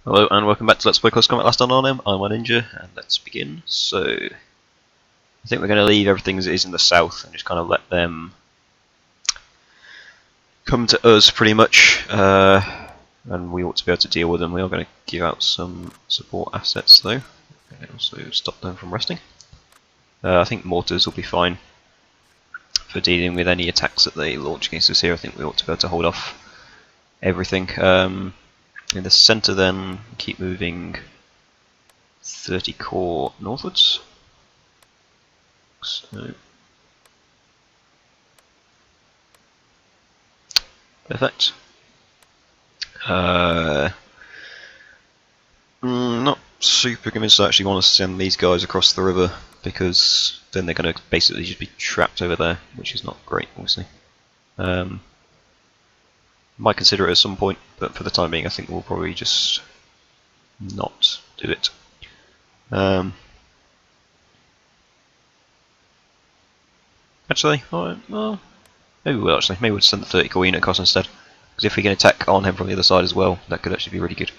Hello and welcome back to Let's Play Close Combat Last on Arnhem. I'm one Ninja and let's begin. So, I think we're going to leave everything as it is in the south and just kind of let them come to us pretty much, and we ought to be able to deal with them. We are going to give out some support assets though, and also stop them from resting. I think mortars will be fine for dealing with any attacks that they launch against us here. I think we ought to be able to hold off everything. In the centre then, keep moving 30 core northwards. So, perfect. Not super convinced I actually want to send these guys across the river, because then they're going to basically just be trapped over there, which is not great, obviously. Might consider it at some point, but for the time being I think we'll probably just not do it. Actually, well, maybe we will actually. Maybe we'll send the 30 core unit across instead, because if we can attack Arnhem from the other side as well, that could actually be really good.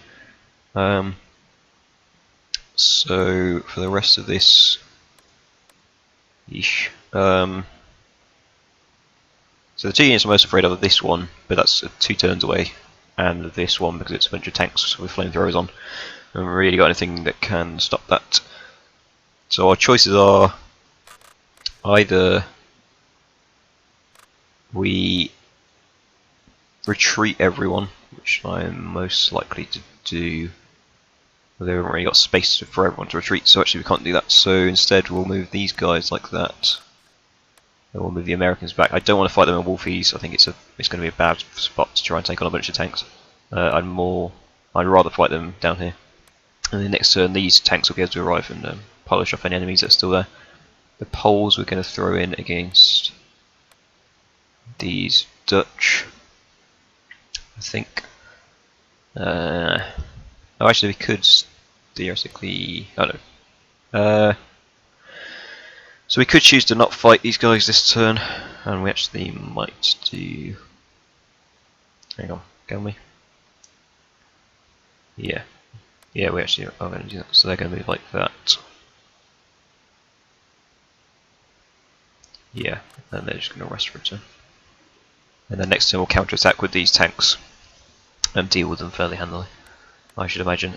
So for the rest of this, so the two units I'm most afraid of are this one, but that's 2 turns away, and this one because it's a bunch of tanks with flamethrowers on. I haven't really got anything that can stop that. So our choices are either we retreat everyone, which I'm most likely to do. They haven't really got space for everyone to retreat, so actually we can't do that. So instead we'll move these guys like that. And we'll move the Americans back. I don't want to fight them in Wolfies. I think it's going to be a bad spot to try and take on a bunch of tanks. I'd rather fight them down here. And the next turn, these tanks will be able to arrive and polish off any enemies that are still there. The Poles we're going to throw in against these Dutch, I think. Oh, actually, we could theoretically. Oh no. So we could choose to not fight these guys this turn, and we actually might do. Hang on, can we? Yeah. Yeah, we actually are going to do that. So they're going to move like that. Yeah, and they're just going to rest for a turn. And then next turn we'll counter-attack with these tanks and deal with them fairly handily, I should imagine.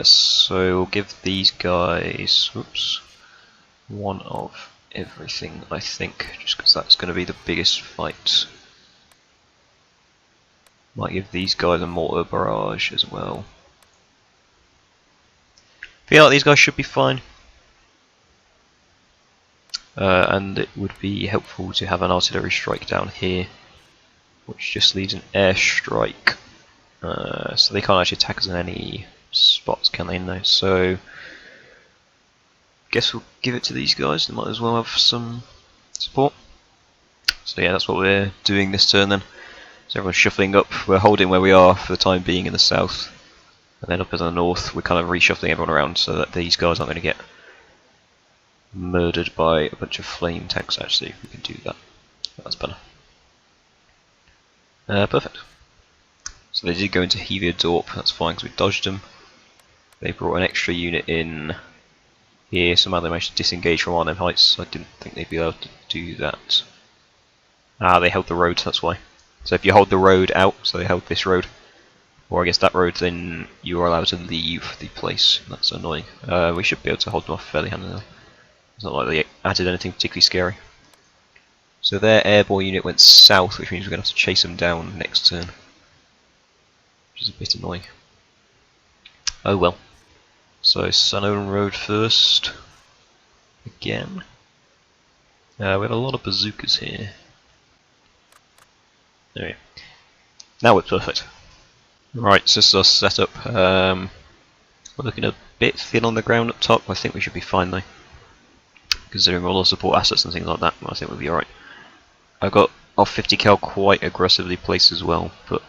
So we'll give these guys, oops, one of everything, I think, just because that's going to be the biggest fight. Might give these guys a mortar barrage as well. Feel like these guys should be fine. And it would be helpful to have an artillery strike down here, which just leaves an airstrike. So they can't actually attack us in any spots, can they? No. So guess we'll give it to these guys. They might as well have some support. So yeah, that's what we're doing this turn then. So everyone's shuffling up. We're holding where we are for the time being in the south, and then up in the north we're kind of reshuffling everyone around so that these guys aren't going to get murdered by a bunch of flame tanks. Actually, if we can do that, that's better. Perfect. So they did go into Hevia Dorp, that's fine because we dodged them. They brought an extra unit in here, somehow they managed to disengage from Arnhem Heights. I didn't think they'd be able to do that. Ah, they held the road, that's why. So if you hold the road out, so they held this road, or I guess that road, then you are allowed to leave the place. That's annoying. We should be able to hold them off fairly handily. It's not like they added anything particularly scary. So their airborne unit went south, which means we're going to have to chase them down next turn, which is a bit annoying. Oh well. So Sun Owen Road first. Again. We have a lot of bazookas here. There we go. Now we're perfect. Right, so this is our setup. We're looking a bit thin on the ground up top. I think we should be fine though, considering all the support assets and things like that. I think we'll be alright. I've got our 50 cal quite aggressively placed as well, but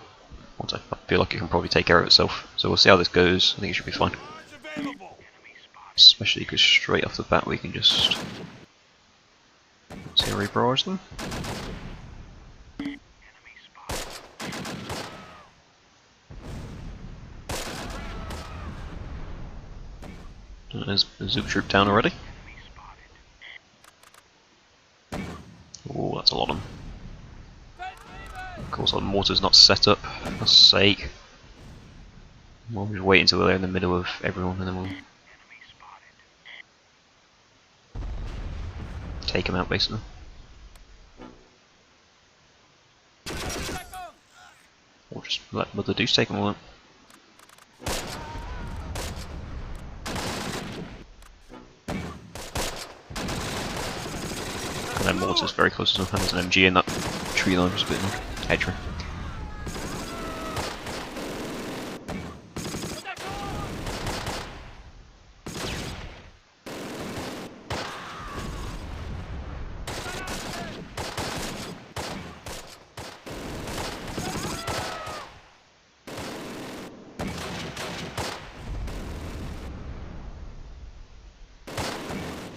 I feel like it can probably take care of itself. So we'll see how this goes. I think it should be fine. Especially because straight off the bat we can just artillery barrage them. There's a Zook troop down already. Oh, that's a lot of them. Of course, our mortar's not set up. For God's sake. We'll just wait until they're in the middle of everyone and then we'll take them out basically. Or just let Mother Deuce take them all out. And then mortar's very close to them, and there's an MG in that tree line, just a bit of a hedgerow.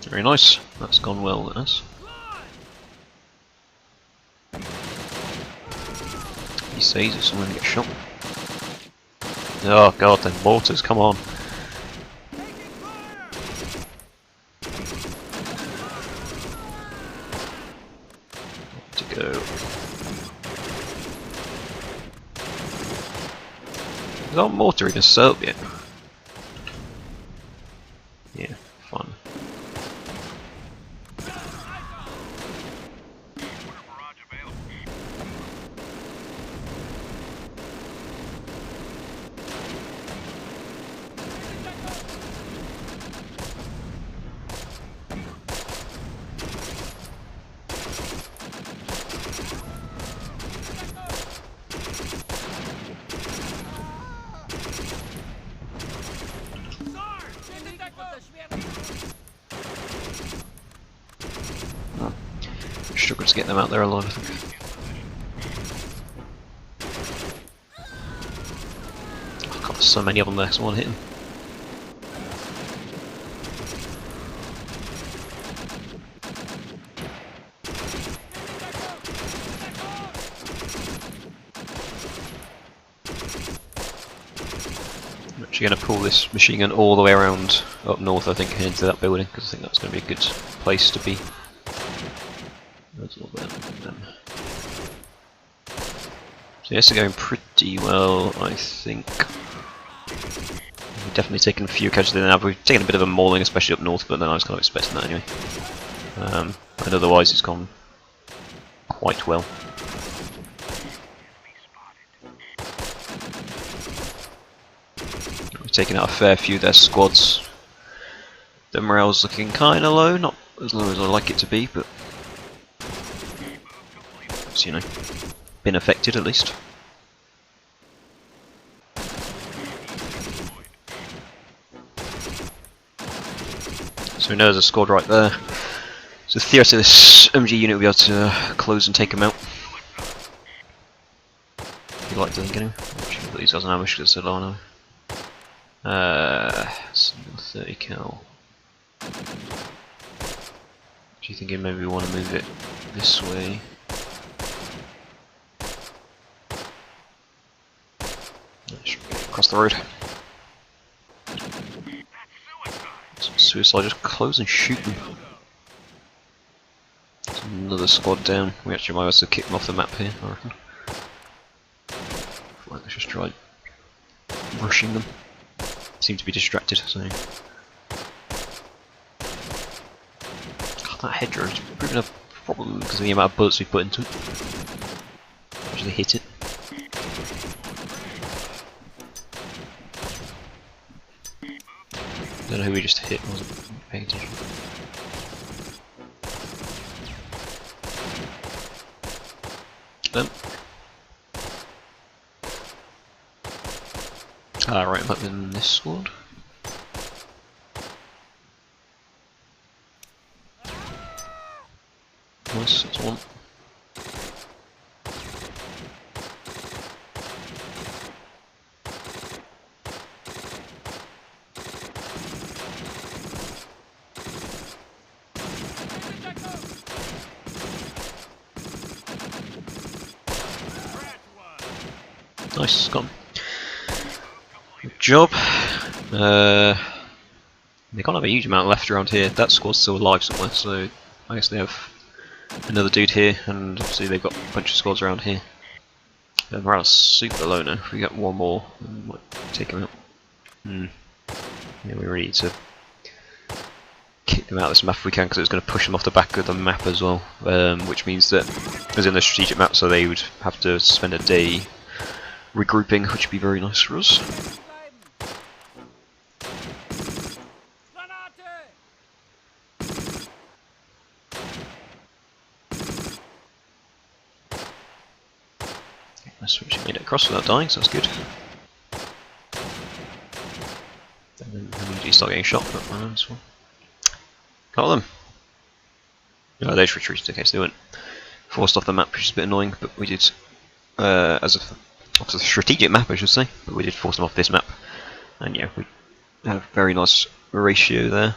Very nice, that's gone well with us. He says if someone gets shot. Oh god, then mortars, come on. To go. Is our mortar even set up yet? Yeah, fine. Struggle to get them out there alive, I think. Oh god, there's so many of them there, someone hit him. I'm actually going to pull this machine gun all the way around up north, I think, into that building, because I think that's going to be a good place to be. That's all them. So yes, they're going pretty well, I think. We've definitely taken a few casualties now. We've taken a bit of a mauling, especially up north, but then I was kind of expecting that anyway. And otherwise it's gone quite well. We've taken out a fair few of their squads. The morale's looking kind of low, not as low as I'd like it to be, but it's, you know, been affected at least. So we know there's a squad right there. So theoretically this MG unit will be able to close and take them out. If you like to think anyway. Actually, put these guys on ambush because they're so low now. 30 cal. Do you thinking maybe we want to move it this way? Across the road. Suicide, just close and shoot them. There's another squad down. We actually might also kick them off the map here, I reckon. Let's just try rushing them. Seem to be distracted, so. God, that hedgerow is proving a problem because of the amount of bullets we put into it. Actually hit it. I don't know who we just hit, wasn't paying attention. Them. Ah, right, I'm up in this squad. Nice, that's one. Nice, got him. Good job. They can't have a huge amount left around here. That squad's still alive somewhere, so I guess they have another dude here, and obviously they've got a bunch of squads around here. And we're super low now. If we get one more, we might take him out. Yeah, we really need to kick them out of this map if we can, because it's going to push them off the back of the map as well, which means that, as in the strategic map, so they would have to spend a day regrouping, which would be very nice for us. Nice, we actually made it across without dying, so that's good. And then immediately start getting shot, but that's one. Got them! No, they just retreated, okay, so they weren't forced off the map, which is a bit annoying, but we did, off the strategic map I should say, but we did force them off this map. And yeah, we had a very nice ratio there.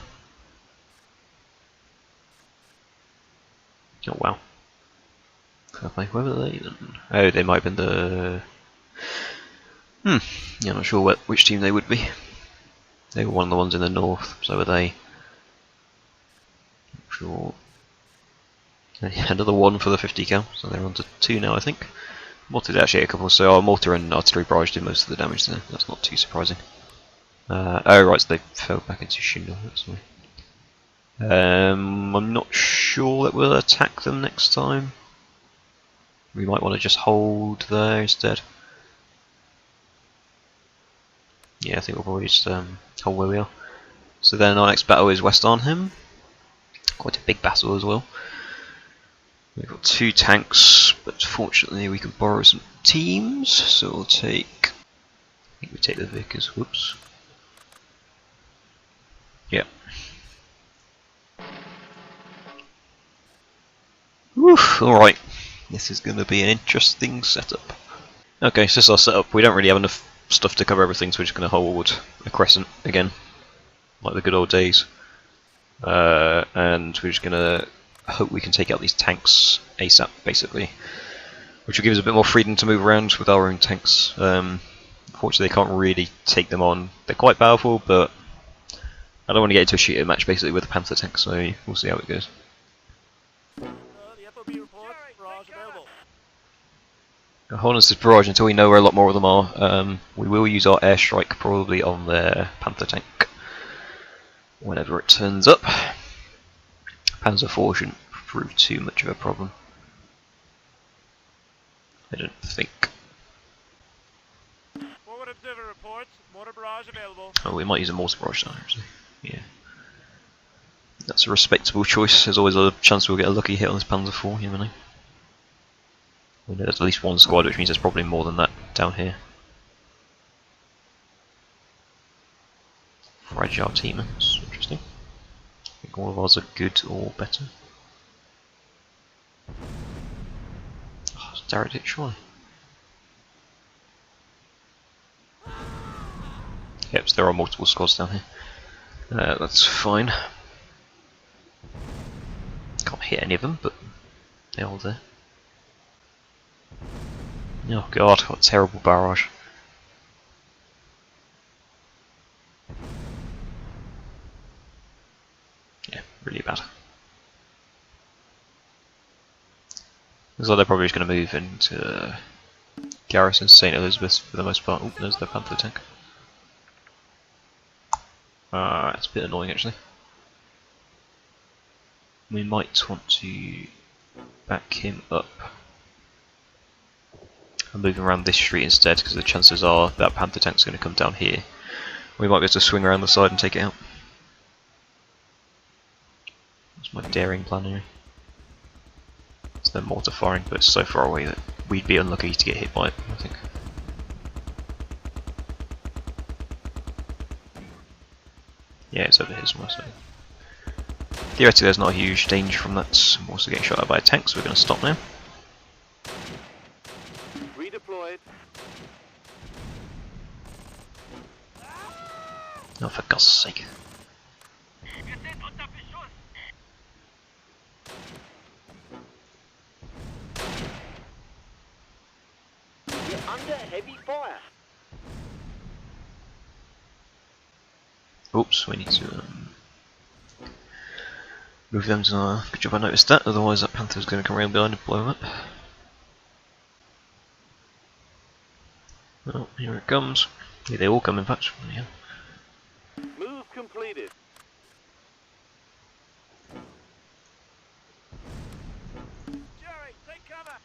Oh wow. Where were they then? Oh, they might have been the... Yeah, I'm not sure which team they would be. They were one of the ones in the north, so were they. Not sure. Another one for the 50 cal, so they're on to 2 now I think. Mortar did actually a couple, so our mortar and artillery barrage did most of the damage there, that's not too surprising. Oh right, so they fell back into shingle, that's why. I'm not sure that we'll attack them next time. We might want to just hold there instead. Yeah, I think we'll probably just hold where we are. So then our next battle is West Arnhem. Quite a big battle as well. We've got 2 tanks, but fortunately we can borrow some teams, so we'll take... I think we take the Vickers, whoops. Yeah. Woof, alright. This is going to be an interesting setup. Okay, so this is our setup. We don't really have enough stuff to cover everything, so we're just going to hold a crescent again, like the good old days. And we're just going to hope we can take out these tanks ASAP, basically, which will give us a bit more freedom to move around with our own tanks. Unfortunately, they can't really take them on. They're quite powerful, but I don't want to get into a shooting match basically with the Panther tank, so we'll see how it goes. Hold on to this barrage until we know where a lot more of them are. We will use our airstrike probably on their Panther tank whenever it turns up. Panzer IV shouldn't prove too much of a problem, I don't think. Forward observer reports, mortar barrage available. Oh, we might use a mortar barrage now, actually. Yeah. That's a respectable choice. There's always a chance we'll get a lucky hit on this Panzer IV, you know. We know there's at least one squad, which means there's probably more than that down here. Fragile team, that's interesting. I think all of ours are good or better. Oh, it's direct hit, surely. Yep, so there are multiple squads down here. That's fine. Can't hit any of them, but they're all there. Oh god, what a terrible barrage. Yeah, really bad. Looks like they're probably just going to move into Garrison St. Elizabeth for the most part. Oh, there's the Panther tank. That's a bit annoying actually. We might want to back him up and move him around this street instead, because the chances are that Panther tank's going to come down here. We might be able to swing around the side and take it out. That's my daring plan here. It's no mortar firing, but it's so far away that we'd be unlucky to get hit by it, I think. Yeah, it's over here somewhere, so theoretically there's not a huge danger from that. I'm also getting shot at by a tank, so we're going to stop now. Redeployed. Oh, for God's sake. You're under heavy fire. Oops, we need to move them to our... Good job I noticed that, otherwise that panther's going to come around behind and blow him up. Well, here it comes. Yeah, they all come in fact. Yeah. Move completed. Jerry, take cover.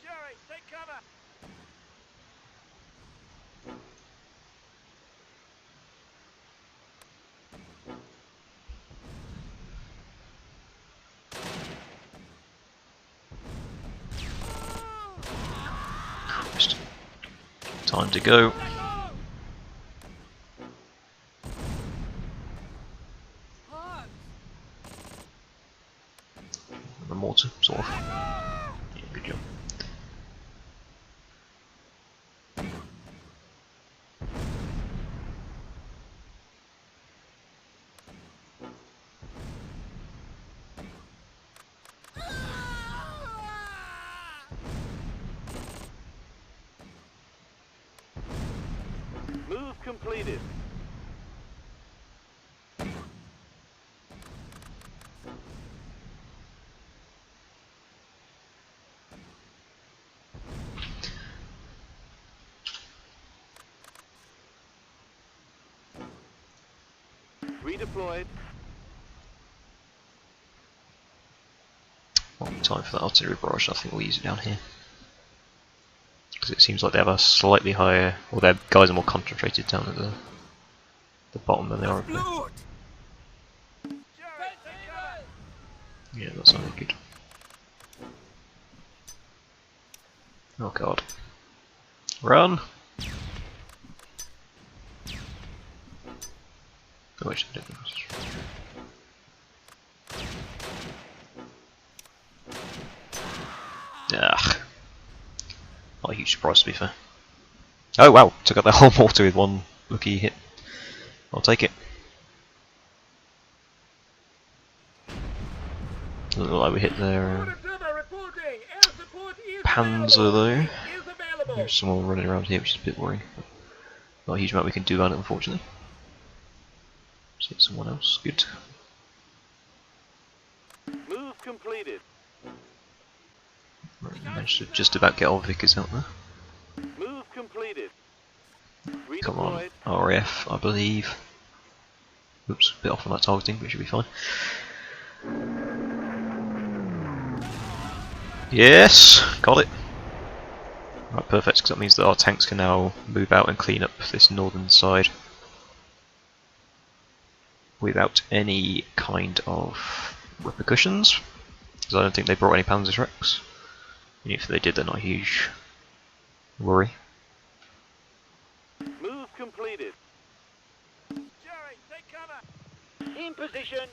Jerry, take cover. Christ. Time to go. The mortar, sort of. Yeah, good job. Move completed. Redeployed. Won't be time for that artillery barrage, I think we'll use it down here. Because it seems like they have a slightly higher, or their guys are more concentrated down at the bottom than they are up here. Jerry, take cover. Yeah, that sounded good. Oh god. Run! Oh, actually, I don't think that's... Ugh. Not a huge surprise to be fair. Oh wow, took out the whole mortar with one lucky hit. I'll take it. Doesn't look like we hit their Panzer though. There's someone running around here, which is a bit worrying. Not a huge amount we can do about it, unfortunately. Let's hit someone else. Good. Move completed. Right, managed to just about get all Vickers out there. Move completed. Come on, Redeployed. RAF, I believe. Oops, a bit off on that targeting, but it should be fine. Yes, got it. Right, perfect, because that means that our tanks can now move out and clean up this northern side without any kind of repercussions. Because I don't think they brought any Panzerschrecks. And if they did, they're not a huge worry. Move completed. Jerry, take cover. In position.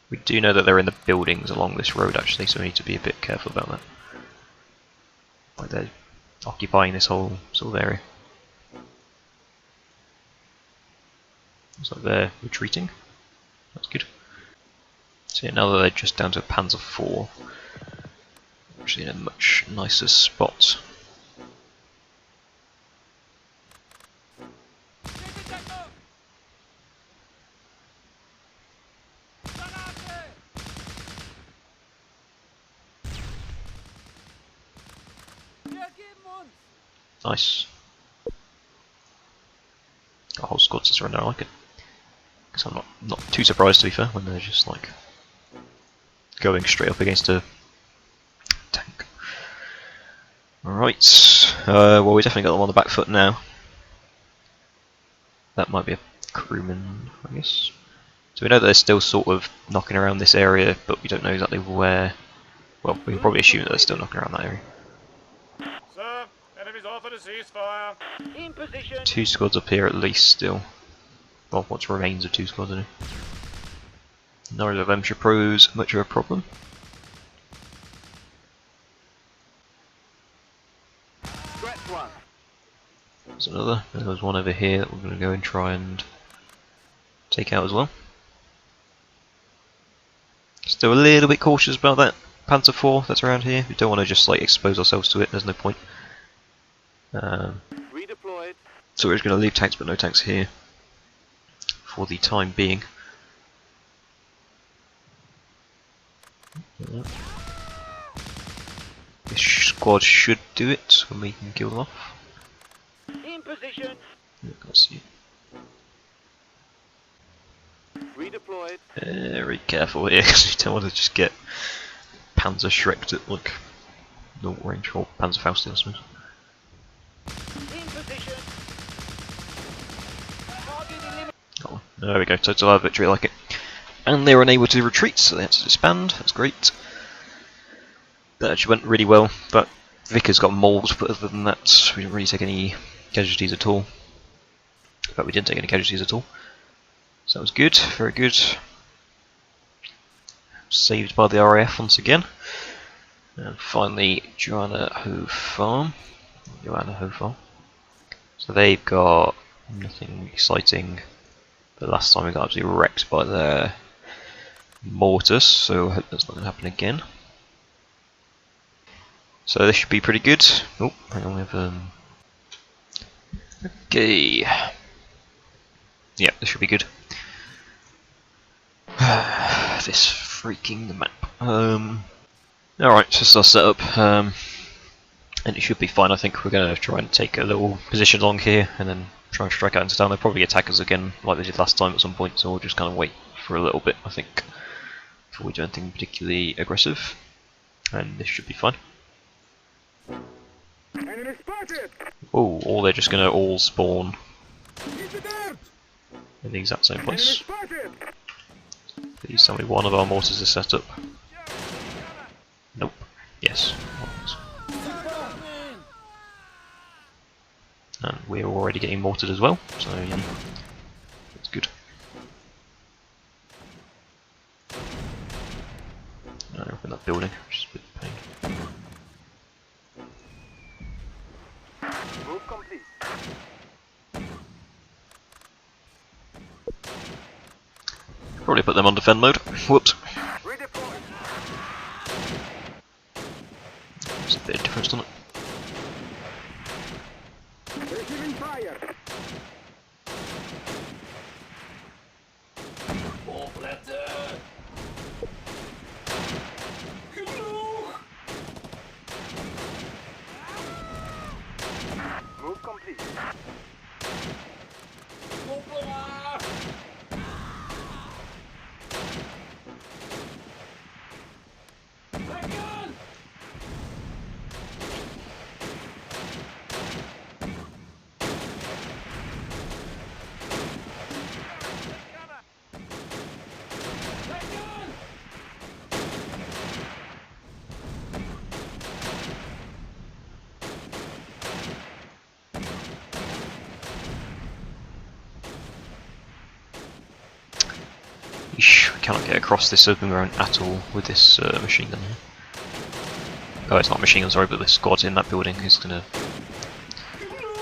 We do know that they're in the buildings along this road actually, so we need to be a bit careful about that. Like they're occupying this whole sort of area. Looks like they're retreating. That's good. So yeah, now that they're just down to a Panzer IV, we're actually in a much nicer spot. Nice. Our whole squad's just run down, I like it. Because I'm not too surprised to be fair when they're just like going straight up against a tank. Alright, well we definitely got them on the back foot now. That might be a crewman, I guess. So we know that they're still sort of knocking around this area, but we don't know exactly where. Well, we can probably assume that they're still knocking around that area. Sir, enemies offered a ceasefire. In position. 2 squads up here at least still. Well, what remains of 2 squads anyway. Neither of them should pose much of a problem. Stretch one. There's another. There's one over here that we're going to go and try and take out as well. Still a little bit cautious about that. Panzer IV that's around here. We don't want to just like expose ourselves to it. There's no point. Redeployed. So we're just going to leave tanks, but no tanks here for the time being. This squad should do it when we can kill them off. In position. Let's see. Redeployed. Very careful here because we don't want to just get Panzer Shrek'd at like no range, or Panzer Faustin, I suppose. In position. Target eliminated. Oh, there we go, total victory, I like it. And they were unable to retreat, so they had to disband. That's great. That actually went really well, but Vickers got mauled, but other than that, we didn't really take any casualties at all. But we didn't take any casualties at all. So that was good, very good. Saved by the RAF once again. And finally, Joanna Ho Farm. So they've got nothing exciting. The last time we got absolutely wrecked by their mortars, so I hope that's not going to happen again. So this should be pretty good. Oh, hang on, we have okay. Yeah, this should be good. This freaking the map. Alright, so this is our setup. And it should be fine. I think we're going to try and take a little position along here and then try and strike out into town. They'll probably attack us again like they did last time at some point, so we'll just kind of wait for a little bit, I think, before we do anything particularly aggressive. And this should be fine. Enemy spotted. Oh, or they're just going to all spawn Hit the dirt. in the exact same Enemy place. spotted. Please tell me one of our mortars is set up. Nope. Yes. And we're already getting mortared as well, so yeah, that's good. We're in that building, which is a bit of a pain. Move complete. Probably put them on defend mode. Whoops. Redeploy. It's a bit of difference, doesn't it? Receiving fire. Move complete. Eesh, we cannot get across this open ground at all with this machine gun here. Oh, it's not a machine gun, sorry, but the squad in that building is gonna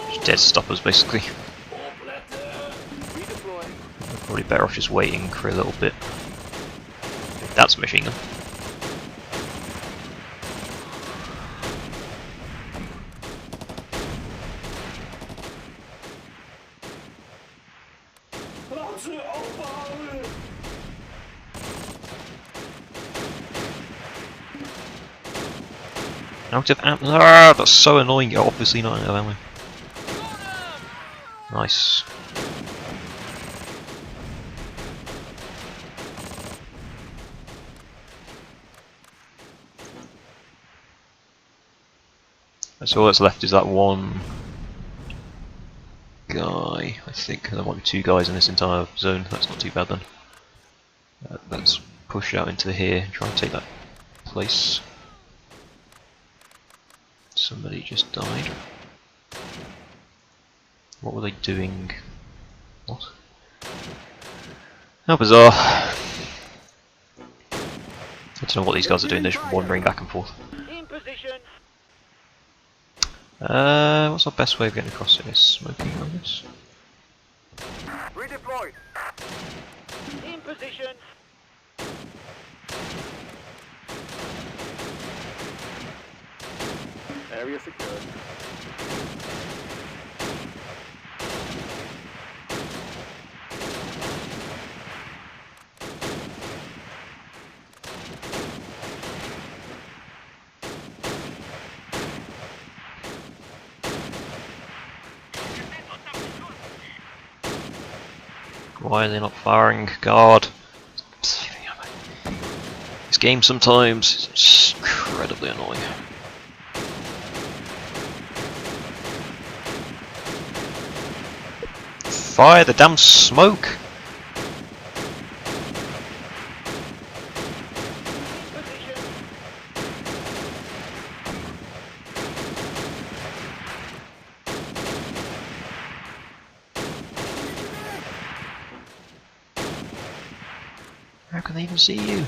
just dead stop us basically. Redeploy. We're probably better off just waiting for a little bit. That's a machine gun. Out of ammo. Ah, that's so annoying. You're obviously not out of ammo. Nice. So all that's left is that one guy, I think. There might be two guys in this entire zone. That's not too bad then. Let's push out into here and try and take that place. Somebody just died. What were they doing? What? How bizarre. I don't know what these guys are doing, they're just wandering back and forth. In position. What's our best way of getting across here? Smoking, I guess? Redeployed. In position. Area secured. Why are they not firing? God. This game sometimes is incredibly annoying. Fire the damn smoke! How can they even see you?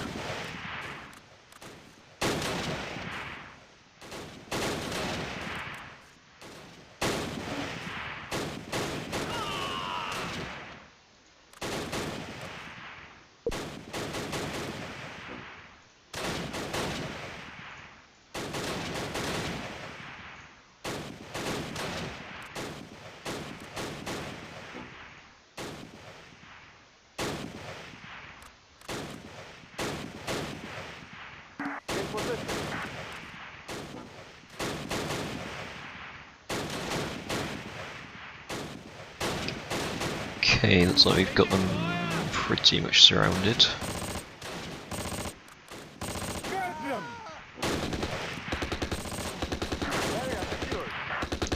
Okay, looks like we've got them pretty much surrounded.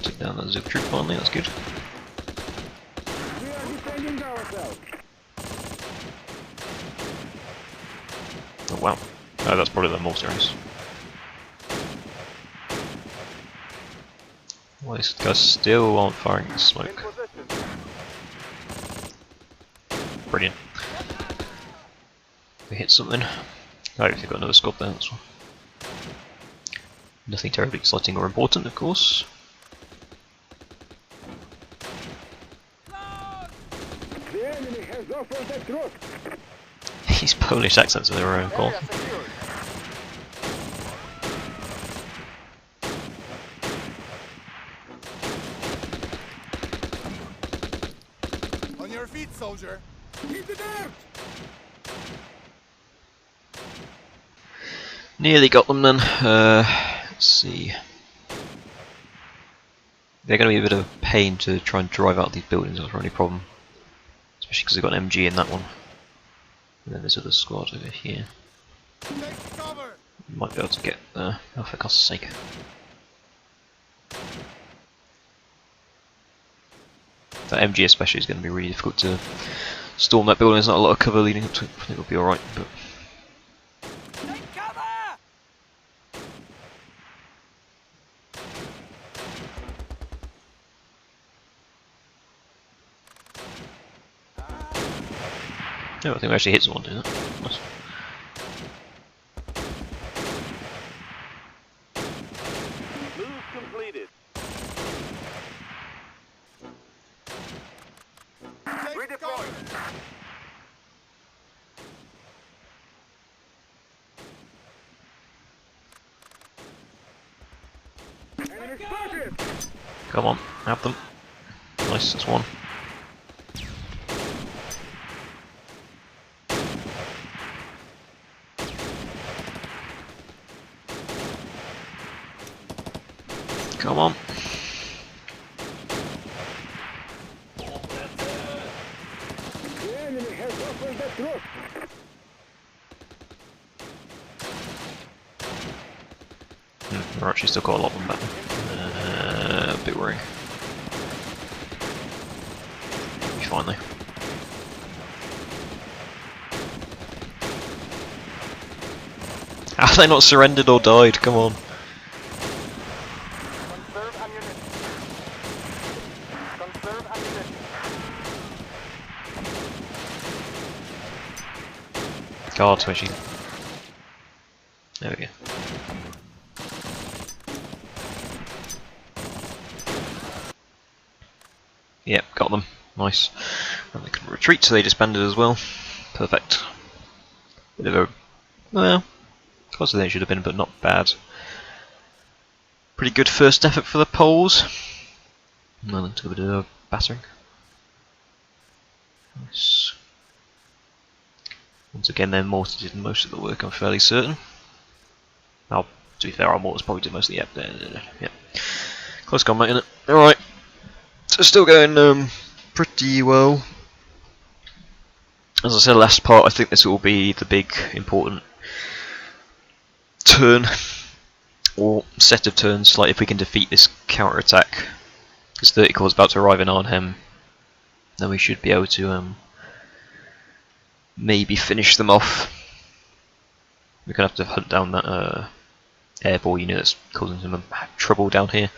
Take down that Zook troop finally, that's good. We are defending ourselves. Oh wow. Oh, that's probably the more serious. Well, these guys still aren't firing the smoke. Brilliant. We hit something. Oh, they've got another squad there, that's one. Nothing terribly exciting or important, of course. The enemy has offered the truth. These Polish accents are their own fault. Area secured. On your feet, soldier. Hit the dirt. Nearly got them then. Let's see. They're going to be a bit of a pain to try and drive out these buildings, that's the only problem. Especially because they've got an MG in that one. And then there's other squad over here. Take cover. Might be able to get there, oh, for God's sake. That MG especially is going to be really difficult to storm that building. There's not a lot of cover leading up to it. I think it'll be alright, but Take cover. no, I think we actually hit someone doing that. Nice. Move completed. Redeploy. Enemy spotted. Come on, have them. Nice, that's one. Come on. The enemy has offered the truth. We've actually still got a lot of them back. A bit worrying. Be fine though. Have they not surrendered or died? Come on. Conserve ammunition. Conserve ammunition. Guard switching. There we go. Yep, got them. Nice. And they can retreat, so they disbanded as well. Perfect. Bit of a... well, closer than it should have been, but not bad. Pretty good first effort for the Poles. And then to a bit of battering. Nice. Once again, their mortar did most of the work, I'm fairly certain. To be fair, our mortars probably did most of the... Yep. Close combat, innit? Alright. So still going pretty well. As I said last part, I think this will be the big, important turn, or set of turns, like if we can defeat this counter-attack, because 30 Corps is about to arrive in Arnhem, then we should be able to maybe finish them off. We're going to have to hunt down that airball unit that's causing some trouble down here.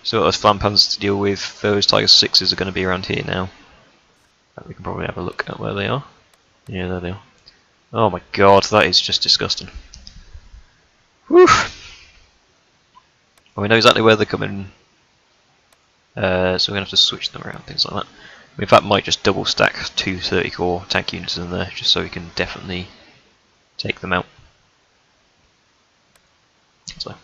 So as flanpanzers to deal with, those Tiger 6s are going to be around here now. We can probably have a look at where they are. Yeah, there they are. Oh my god, that is just disgusting. Whew! Well, we know exactly where they're coming, so we're going to have to switch them around, things like that. In fact, might just double stack 2 30 Corps tank units in there, just so we can definitely take them out. So,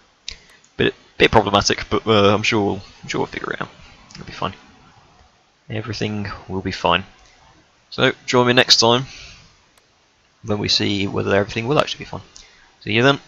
bit problematic, but I'm sure we'll figure it out. It'll be fine. Everything will be fine. So join me next time when we see whether everything will actually be fine. See you then.